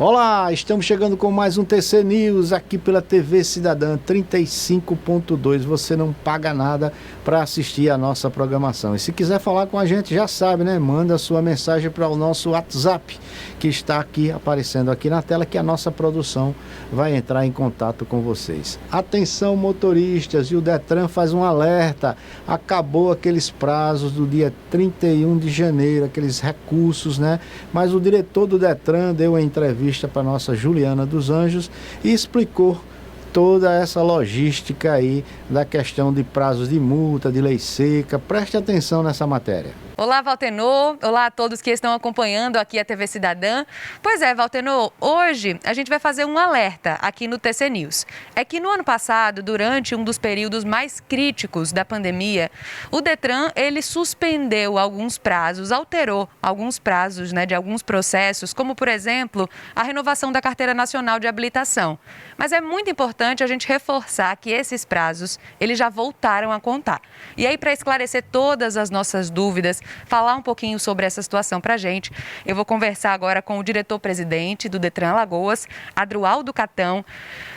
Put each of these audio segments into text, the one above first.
Olá, estamos chegando com mais um TC News aqui pela TV Cidadã 35.2. Você não paga nada para assistir a nossa programação. E se quiser falar com a gente, já sabe, né? Manda a sua mensagem para o nosso WhatsApp, que está aqui aparecendo aqui na tela, que a nossa produção vai entrar em contato com vocês. Atenção, motoristas, e o Detran faz um alerta. Acabou aqueles prazos do dia 31 de janeiro, aqueles recursos, né? Mas o diretor do Detran deu uma entrevista para nossa Juliana dos Anjos e explicou toda essa logística aí da questão de prazos de multa, de lei seca. Preste atenção nessa matéria. Olá, Valtenor. Olá a todos que estão acompanhando aqui a TV Cidadã. Pois é, Valtenor, hoje a gente vai fazer um alerta aqui no TC News. É que no ano passado, durante um dos períodos mais críticos da pandemia, o Detran, ele suspendeu alguns prazos, alterou alguns prazos, de alguns processos, como, por exemplo, a renovação da Carteira Nacional de Habilitação. Mas é muito importante a gente reforçar que esses prazos, eles já voltaram a contar. E aí, para esclarecer todas as nossas dúvidas, falar um pouquinho sobre essa situação para a gente, eu vou conversar agora com o diretor-presidente do Detran Alagoas, Adroaldo Catão.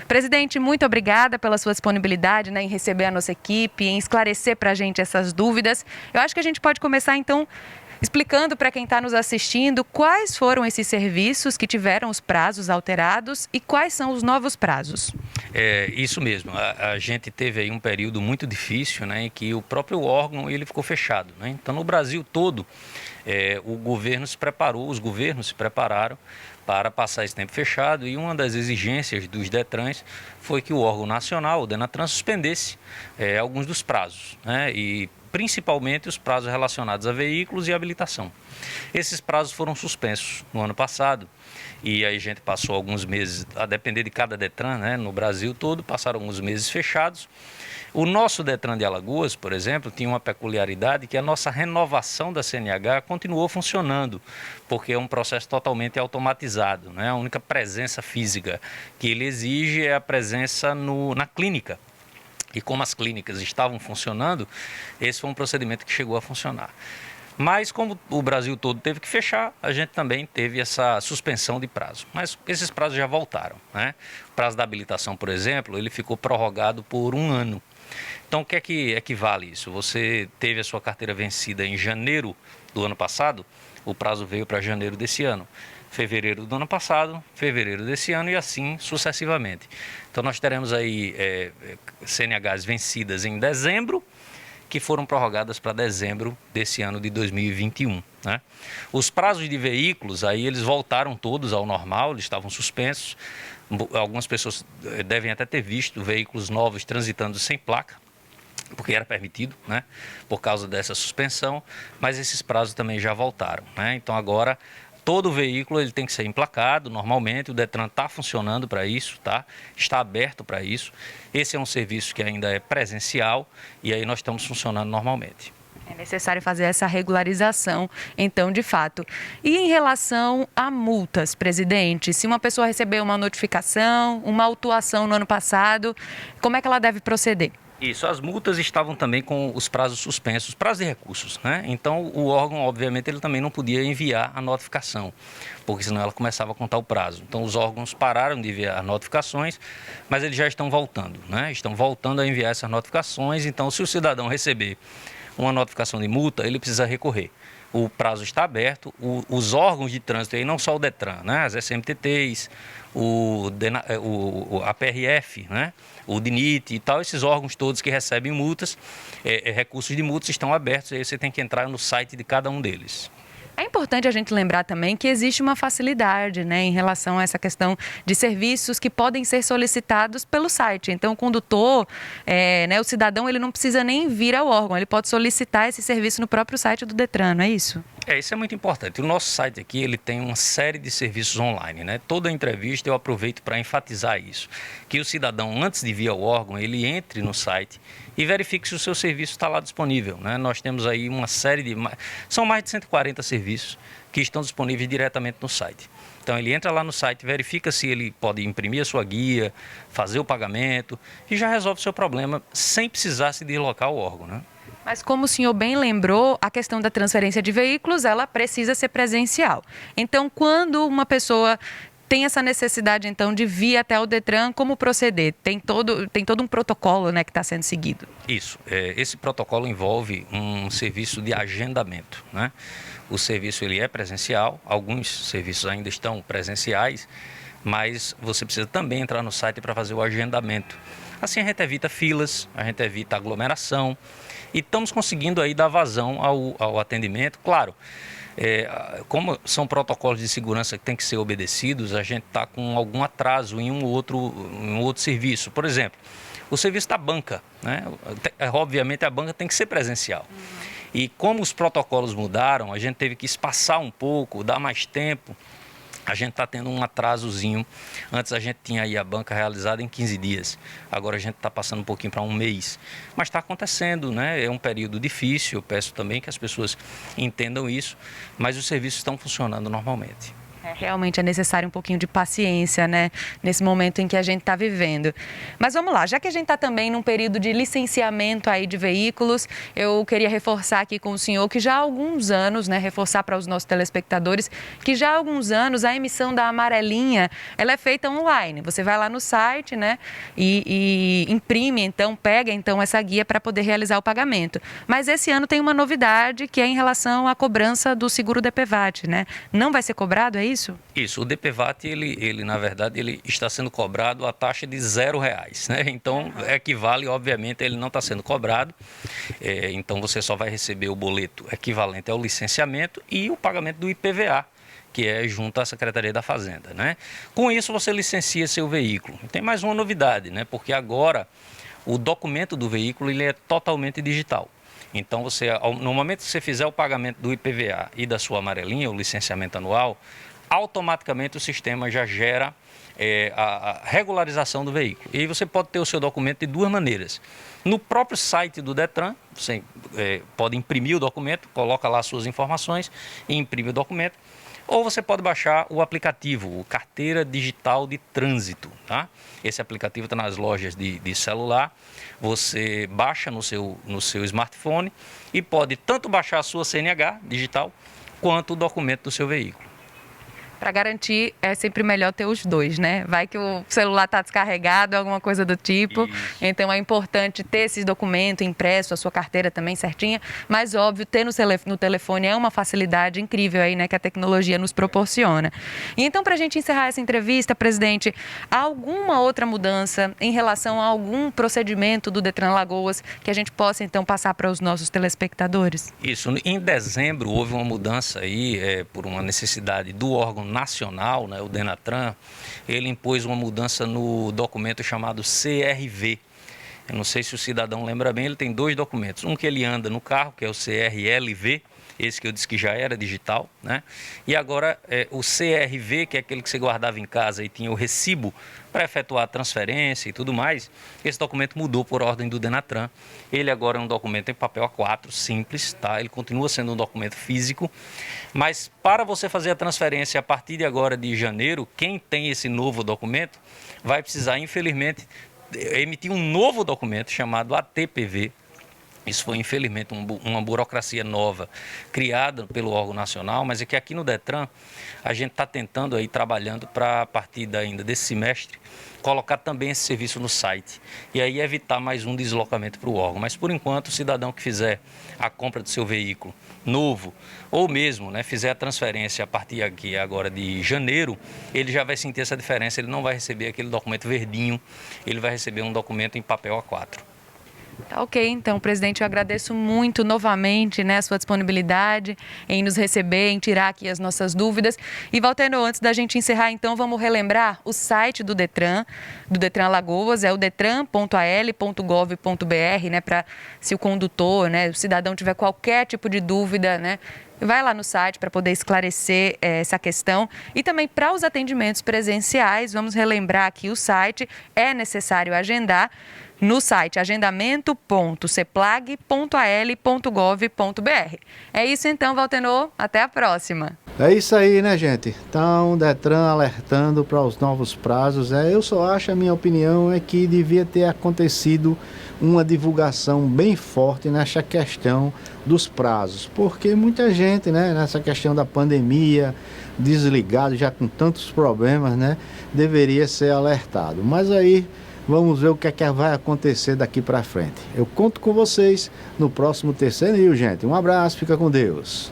Presidente, muito obrigada pela sua disponibilidade em receber a nossa equipe, em esclarecer para a gente essas dúvidas. Eu acho que a gente pode começar, então, explicando para quem está nos assistindo quais foram esses serviços que tiveram os prazos alterados e quais são os novos prazos. É isso mesmo, a gente teve aí um período muito difícil, em que o próprio órgão ele ficou fechado. Então, no Brasil todo, o governo se preparou, os governos se prepararam para passar esse tempo fechado, e uma das exigências dos Detrans foi que o órgão nacional, o Denatran, suspendesse alguns dos prazos, e principalmente os prazos relacionados a veículos e habilitação. Esses prazos foram suspensos no ano passado, e aí a gente passou alguns meses, a depender de cada Detran, no Brasil todo, passaram alguns meses fechados. O nosso Detran de Alagoas, por exemplo, tinha uma peculiaridade que a nossa renovação da CNH continuou funcionando, porque é um processo totalmente automatizado, A única presença física que ele exige é a presença na clínica. E como as clínicas estavam funcionando, esse foi um procedimento que chegou a funcionar. Mas como o Brasil todo teve que fechar, a gente também teve essa suspensão de prazo. Mas esses prazos já voltaram, O prazo da habilitação, por exemplo, ele ficou prorrogado por 1 ano. Então, o que é que equivale isso? Você teve a sua carteira vencida em janeiro do ano passado, o prazo veio para janeiro desse ano. Fevereiro do ano passado, fevereiro desse ano e assim sucessivamente. Então, nós teremos aí CNHs vencidas em dezembro, que foram prorrogadas para dezembro desse ano de 2021. Os prazos de veículos, aí eles voltaram todos ao normal, eles estavam suspensos. Algumas pessoas devem até ter visto veículos novos transitando sem placa, porque era permitido, por causa dessa suspensão, mas esses prazos também já voltaram. Então, agora, todo veículo ele tem que ser emplacado normalmente, o Detran está funcionando para isso, está aberto para isso. Esse é um serviço que ainda é presencial e aí nós estamos funcionando normalmente. É necessário fazer essa regularização, então, de fato. E em relação a multas, presidente, se uma pessoa recebeu uma notificação, uma autuação no ano passado, como é que ela deve proceder? Isso, as multas estavam também com os prazos suspensos, prazos de recursos, Então, o órgão, obviamente, ele também não podia enviar a notificação, porque senão ela começava a contar o prazo. Então, os órgãos pararam de enviar notificações, mas eles já estão voltando, Estão voltando a enviar essas notificações. Então, se o cidadão receber uma notificação de multa, ele precisa recorrer. O prazo está aberto, os órgãos de trânsito, aí não só o Detran, as SMTTs, a PRF, o DNIT e tal, esses órgãos todos que recebem multas, recursos de multas estão abertos, aí você tem que entrar no site de cada um deles. É importante a gente lembrar também que existe uma facilidade, em relação a essa questão de serviços que podem ser solicitados pelo site. Então, o condutor, o cidadão, ele não precisa nem vir ao órgão, ele pode solicitar esse serviço no próprio site do Detran, não é isso? Isso é muito importante. O nosso site aqui, ele tem uma série de serviços online, Toda entrevista eu aproveito para enfatizar isso, que o cidadão, antes de vir ao órgão, ele entre no site e verifique se o seu serviço está lá disponível, Nós temos aí uma série de... São mais de 140 serviços que estão disponíveis diretamente no site. Então, ele entra lá no site, verifica se ele pode imprimir a sua guia, fazer o pagamento e já resolve o seu problema sem precisar se deslocar ao órgão, Mas como o senhor bem lembrou, a questão da transferência de veículos, ela precisa ser presencial. Então, quando uma pessoa tem essa necessidade, então, de vir até o Detran, como proceder? Tem todo um protocolo, né, que está sendo seguido. Isso. Esse protocolo envolve um serviço de agendamento, né? O serviço ele é presencial, alguns serviços ainda estão presenciais, mas você precisa também entrar no site para fazer o agendamento. Assim a gente evita filas, a gente evita aglomeração e estamos conseguindo aí dar vazão ao atendimento. Claro, como são protocolos de segurança que têm que ser obedecidos, a gente está com algum atraso em um outro serviço. Por exemplo, o serviço da banca, né? Obviamente a banca tem que ser presencial. E como os protocolos mudaram, a gente teve que espaçar um pouco, dar mais tempo. A gente está tendo um atrasozinho. Antes a gente tinha aí a banca realizada em 15 dias. Agora a gente está passando um pouquinho para um mês. Mas está acontecendo, né? É um período difícil. Eu peço também que as pessoas entendam isso. Mas os serviços estão funcionando normalmente. Realmente é necessário um pouquinho de paciência, né, nesse momento em que a gente está vivendo. Mas vamos lá, já que a gente está também num período de licenciamento aí de veículos, eu queria reforçar aqui com o senhor que já há alguns anos, né, reforçar para os nossos telespectadores, que já há alguns anos a emissão da amarelinha, ela é feita online. Você vai lá no site, né, e imprime, então, pega então essa guia para poder realizar o pagamento. Mas esse ano tem uma novidade que é em relação à cobrança do seguro DPVAT, né? Não vai ser cobrado, é isso? Isso, o DPVAT, ele na verdade, ele está sendo cobrado a taxa de R$0, né? Então, equivale, obviamente, ele não está sendo cobrado. Então, você só vai receber o boleto equivalente ao licenciamento e o pagamento do IPVA, que é junto à Secretaria da Fazenda, né? Com isso, você licencia seu veículo. Tem mais uma novidade, né? Porque agora o documento do veículo ele é totalmente digital. Então, no momento que você fizer o pagamento do IPVA e da sua amarelinha, o licenciamento anual, automaticamente o sistema já gera a regularização do veículo. E aí você pode ter o seu documento de duas maneiras. No próprio site do Detran, você pode imprimir o documento, coloca lá as suas informações e imprime o documento. Ou você pode baixar o aplicativo, o Carteira Digital de Trânsito, tá? Esse aplicativo está nas lojas de celular. Você baixa no seu smartphone e pode tanto baixar a sua CNH digital quanto o documento do seu veículo. Para garantir, é sempre melhor ter os dois, né? Vai que o celular está descarregado, alguma coisa do tipo. Isso. Então, é importante ter esses documentos impressos, a sua carteira também certinha. Mas, óbvio, ter no telefone é uma facilidade incrível aí, né? Que a tecnologia nos proporciona. E então, para a gente encerrar essa entrevista, presidente, há alguma outra mudança em relação a algum procedimento do Detran Alagoas que a gente possa, então, passar para os nossos telespectadores? Isso. Em dezembro, houve uma mudança aí, por uma necessidade do órgão nacional, né, o Denatran. Ele impôs uma mudança no documento chamado CRV. Eu não sei se o cidadão lembra bem, ele tem dois documentos. Um que ele anda no carro, que é o CRLV, esse que eu disse que já era digital, né? E agora o CRV, que é aquele que você guardava em casa e tinha o recibo para efetuar a transferência e tudo mais. Esse documento mudou por ordem do Denatran. Ele agora é um documento em papel A4, simples, tá? Ele continua sendo um documento físico, mas para você fazer a transferência a partir de agora de janeiro, quem tem esse novo documento vai precisar, infelizmente, emitir um novo documento chamado ATPV. Isso foi, infelizmente, uma burocracia nova criada pelo órgão nacional, mas é que aqui no Detran a gente está tentando aí, trabalhando para, a partir ainda desse semestre, colocar também esse serviço no site e aí evitar mais um deslocamento para o órgão. Mas, por enquanto, o cidadão que fizer a compra do seu veículo novo ou mesmo, né, fizer a transferência a partir aqui agora de janeiro, ele já vai sentir essa diferença, ele não vai receber aquele documento verdinho, ele vai receber um documento em papel A4. Tá ok, então, presidente, eu agradeço muito novamente, né, a sua disponibilidade em nos receber, em tirar aqui as nossas dúvidas. E, Valteno, antes da gente encerrar, então, vamos relembrar o site do Detran Alagoas, é o detran.al.gov.br, né, para se o condutor, né, o cidadão tiver qualquer tipo de dúvida, né, vai lá no site para poder esclarecer essa questão. E também para os atendimentos presenciais, vamos relembrar aqui o site, é necessário agendar no site agendamento.ceplag.al.gov.br. É isso então, Valteno. Até a próxima. É isso aí, né, gente? Então, Detran alertando para os novos prazos. Eu só acho, a minha opinião é que devia ter acontecido uma divulgação bem forte nessa questão dos prazos, porque muita gente, né, nessa questão da pandemia, desligado, já com tantos problemas, né, deveria ser alertado. Mas aí, vamos ver o que é que vai acontecer daqui para frente. Eu conto com vocês no próximo TC News, gente. Um abraço, fica com Deus.